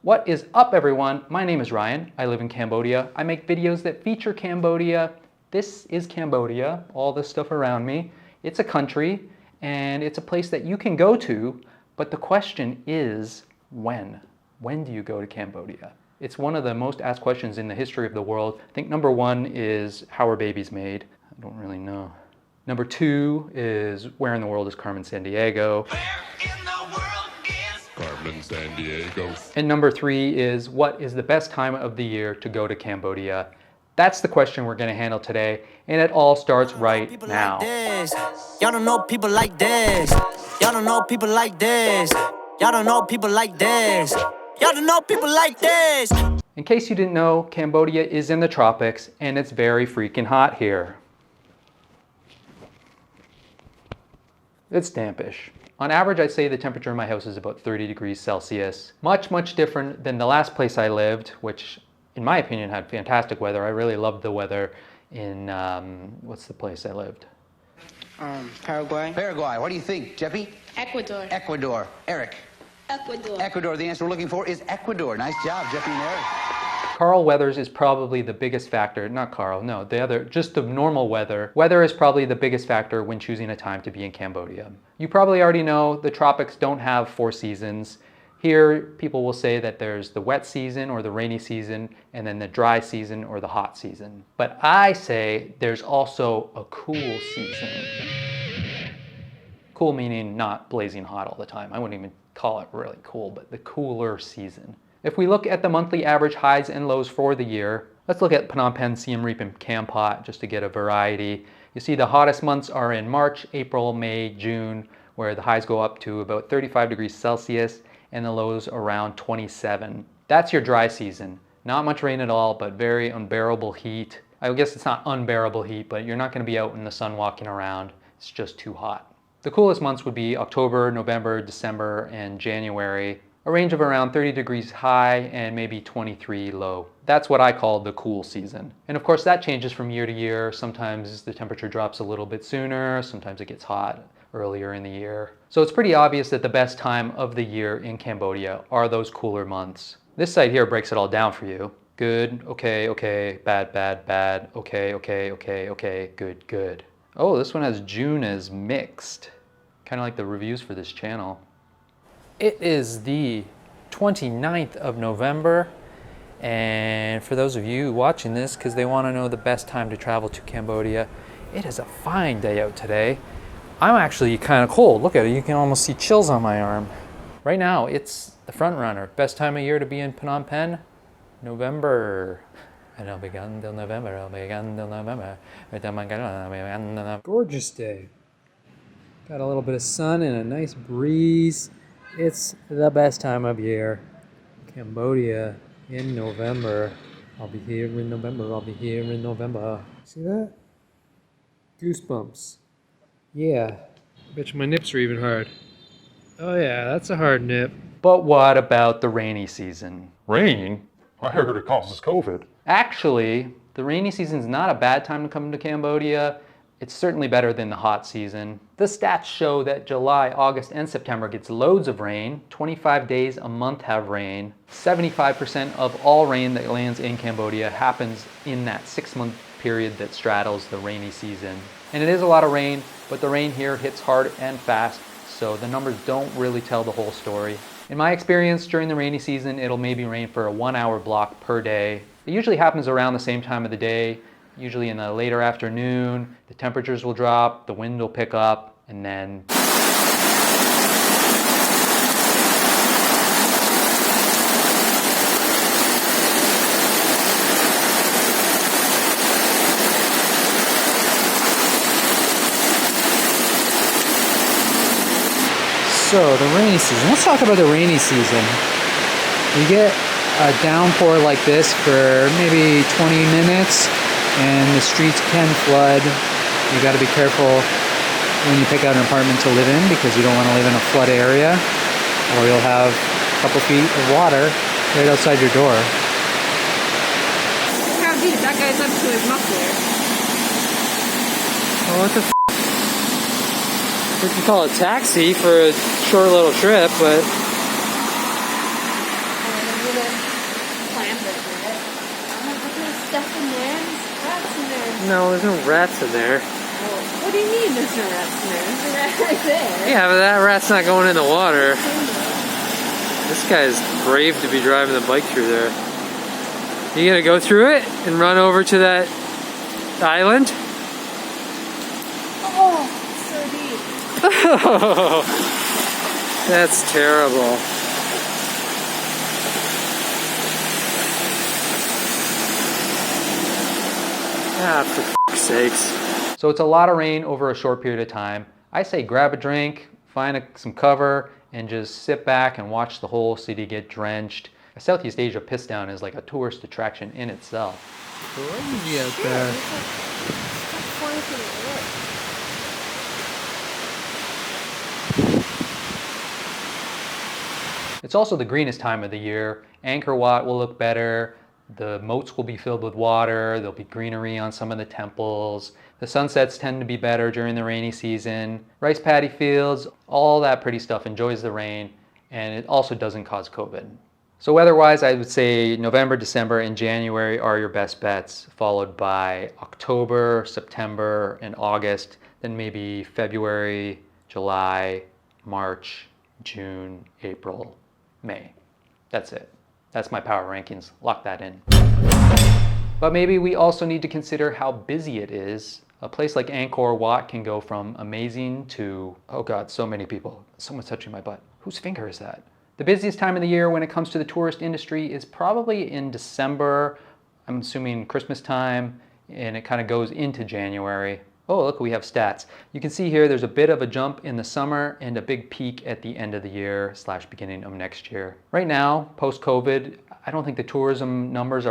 What is up, everyone? My name is Ryan. I live in Cambodia. I make videos that feature Cambodia. This is Cambodia, all this stuff around me. It's a country and it's a place that you can go to, but the question is when? When do you go to Cambodia? It's one of the most asked questions in the history of the world. I think number one is how are babies made? I don't really know. Number two is where in the world is Carmen San Diego? Carmen San Diego. And number three is what is the best time of the year to go to Cambodia? That's the question we're going to handle today, and it all starts right now. Y'all don't know people like this. Y'all don't know people like this. Y'all don't know people like this. Y'all don't know people like this. In case you didn't know, Cambodia is in the tropics, and it's very freaking hot here. It's dampish. On average, I'd say the temperature in my house is about 30 degrees Celsius. Much different than the last place I lived, which in my opinion had fantastic weather. I really loved the weather in, what's the place I lived? Paraguay. Paraguay. What do you think, Jeffy? Ecuador. Ecuador. Eric? Ecuador. Ecuador. The answer we're looking for is Ecuador. Nice job, Jeffy and Eric. Carl Weathers is probably the biggest factor, not Carl, no, the other, just the normal weather. Weather is probably the biggest factor when choosing a time to be in Cambodia. You probably already know the tropics don't have 4 seasons. Here, people will say that there's the wet season or the rainy season, and then the dry season or the hot season. But I say there's also a cool season. Cool meaning not blazing hot all the time. I wouldn't even call it really cool, but the cooler season. If we look at the monthly average highs and lows for the year, let's look at Phnom Penh, Siem Reap, and Kampot just to get a variety. You see the hottest months are in March, April, May, June, where the highs go up to about 35 degrees Celsius and the lows around 27. That's your dry season. Not much rain at all, but very unbearable heat. I guess it's not unbearable heat, but you're not going to be out in the sun walking around. It's just too hot. The coolest months would be October, November, December, and January. A range of around 30 degrees high and maybe 23 low. That's what I call the cool season. And of course that changes from year to year. Sometimes the temperature drops a little bit sooner, sometimes it gets hot earlier in the year. So it's pretty obvious that the best time of the year in Cambodia are those cooler months. This site here breaks it all down for you. Good, okay, bad, okay, good. Oh, this one has June as mixed. Kind of like the reviews for this channel. It is the 29th of November, and for those of you watching this because they want to know the best time to travel to Cambodia, it is a fine day out today. I'm actually kind of cold. Look at it, you can almost see chills on my arm. Right now, it's the front runner. Best time of year to be in Phnom Penh? November. And I'll be gone till November, I'll be gone till November. Gorgeous day. Got a little bit of sun and a nice breeze. It's the best time of year. Cambodia in November. I'll be here in November. I'll be here in November. See that? Goosebumps. Yeah. Bet you my nips are even hard. Oh yeah, that's a hard nip. But what about the rainy season? Rain? I heard it causes COVID. Actually, the rainy season is not a bad time to come to Cambodia. It's certainly better than the hot season. The stats show that July, August, and September gets loads of rain. 25 days a month have rain. 75% of all rain that lands in Cambodia happens in that 6-month period that straddles the rainy season. And it is a lot of rain, but the rain here hits hard and fast, so the numbers don't really tell the whole story. In my experience, during the rainy season, it'll maybe rain for a 1-hour block per day. It usually happens around the same time of the day. Usually in the later afternoon, the temperatures will drop, the wind will pick up, and then so the rainy season. Let's talk about the rainy season. You get a downpour like this for maybe 20 minutes. And the streets can flood. You got to be careful when you pick out an apartment to live in because you don't want to live in a flood area or you'll have a couple feet of water right outside your door. Look how deep that guy's up to his muffler. Oh, what the f***? We can call a taxi for a short little trip, but... stuff in there. There's rats in there. No, there's no rats in there. Oh, what do you mean there's no rats in there? There's a rat right there. Yeah, but that rat's not going in the water. This guy's brave to be driving the bike through there. You gonna go through it and run over to that island? Oh, so deep. That's terrible. Ah, for f***'s sakes. So it's a lot of rain over a short period of time. I say grab a drink, find some cover, and just sit back and watch the whole city get drenched. A Southeast Asia piss down is like a tourist attraction in itself. Crazy out there. It's also the greenest time of the year. Angkor Wat will look better. The moats will be filled with water. There'll be greenery on some of the temples. The sunsets tend to be better during the rainy season. Rice paddy fields, all that pretty stuff enjoys the rain, and it also doesn't cause COVID. So weather-wise, I would say November, December, and January are your best bets, followed by October, September, and August, then maybe February, July, March, June, April, May. That's it. That's my power rankings. Lock that in. But maybe we also need to consider how busy it is. A place like Angkor Wat can go from amazing to, oh God, so many people. Someone's touching my butt. Whose finger is that? The busiest time of the year when it comes to the tourist industry is probably in December. I'm assuming Christmas time, and it kind of goes into January. Oh, look, we have stats. You can see here there's a bit of a jump in the summer and a big peak at the end of the year / beginning of next year. Right now, post-COVID, I don't think the tourism numbers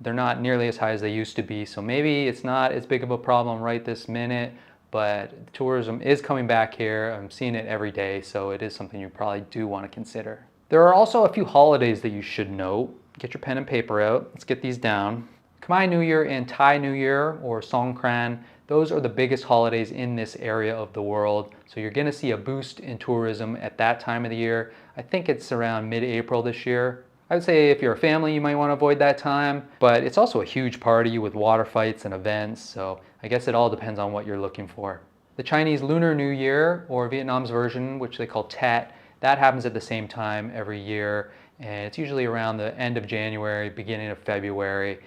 they're not nearly as high as they used to be. So maybe it's not as big of a problem right this minute, but tourism is coming back here. I'm seeing it every day, so it is something you probably do want to consider. There are also a few holidays that you should note. Get your pen and paper out. Let's get these down. Khmer New Year and Thai New Year, or Songkran, those are the biggest holidays in this area of the world. So you're gonna see a boost in tourism at that time of the year. I think it's around mid-April this year. I would say if you're a family, you might want to avoid that time, but it's also a huge party with water fights and events, so I guess it all depends on what you're looking for. The Chinese Lunar New Year, or Vietnam's version, which they call Tet, that happens at the same time every year, and it's usually around the end of January, beginning of February.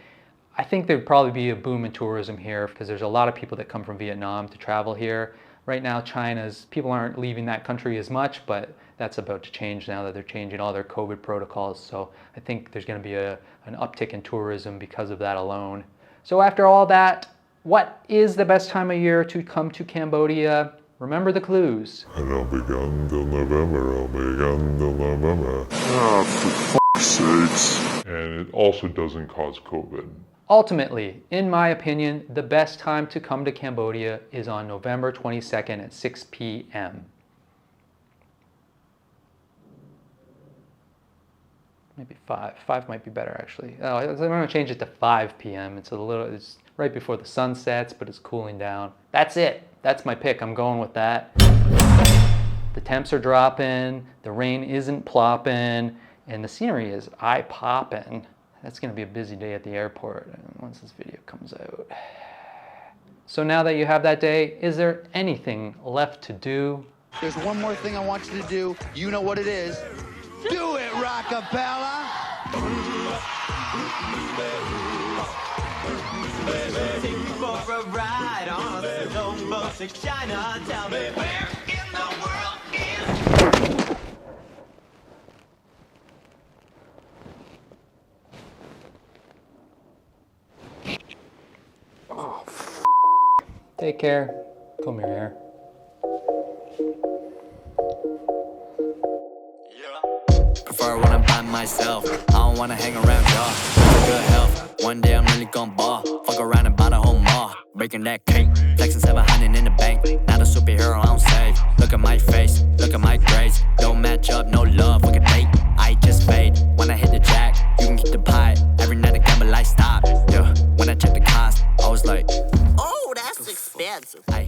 I think there'd probably be a boom in tourism here because there's a lot of people that come from Vietnam to travel here. Right now, people aren't leaving that country as much, but that's about to change now that they're changing all their COVID protocols. So I think there's going to be an uptick in tourism because of that alone. So after all that, what is the best time of year to come to Cambodia? Remember the clues. I don't begin till November, I'll begin till November. Oh, for f***'s sakes. And it also doesn't cause COVID. Ultimately, in my opinion, the best time to come to Cambodia is on November 22nd at 6 p.m. Maybe 5. 5 might be better, actually. Oh, I'm going to change it to 5 p.m. It's right before the sun sets, but it's cooling down. That's it. That's my pick. I'm going with that. The temps are dropping, the rain isn't plopping, and the scenery is eye-popping. That's going to be a busy day at the airport once this video comes out. So now that you have that day, is there anything left to do? There's one more thing I want you to do. You know what it is. Do it, Rockapella! Take you for a ride on a slow bus to China. Tell me where in the world is... Oh, take care. Comb your hair. Prefer when I'm by myself. I don't wanna hang around y'all. Good health. One day I'm really gon' ball. Fuck around and buy the whole mall. Breaking that cake. Flexing 700 in the bank. Not a superhero, I don't save. Look at my face. Look at my grades. Don't match up, no love. Look at date. I just fade. When I hit the jack, you can keep the pie. Every night I gamble, I stop. Yeah. When I check the cost, I was like, oh, that's expensive. Ay.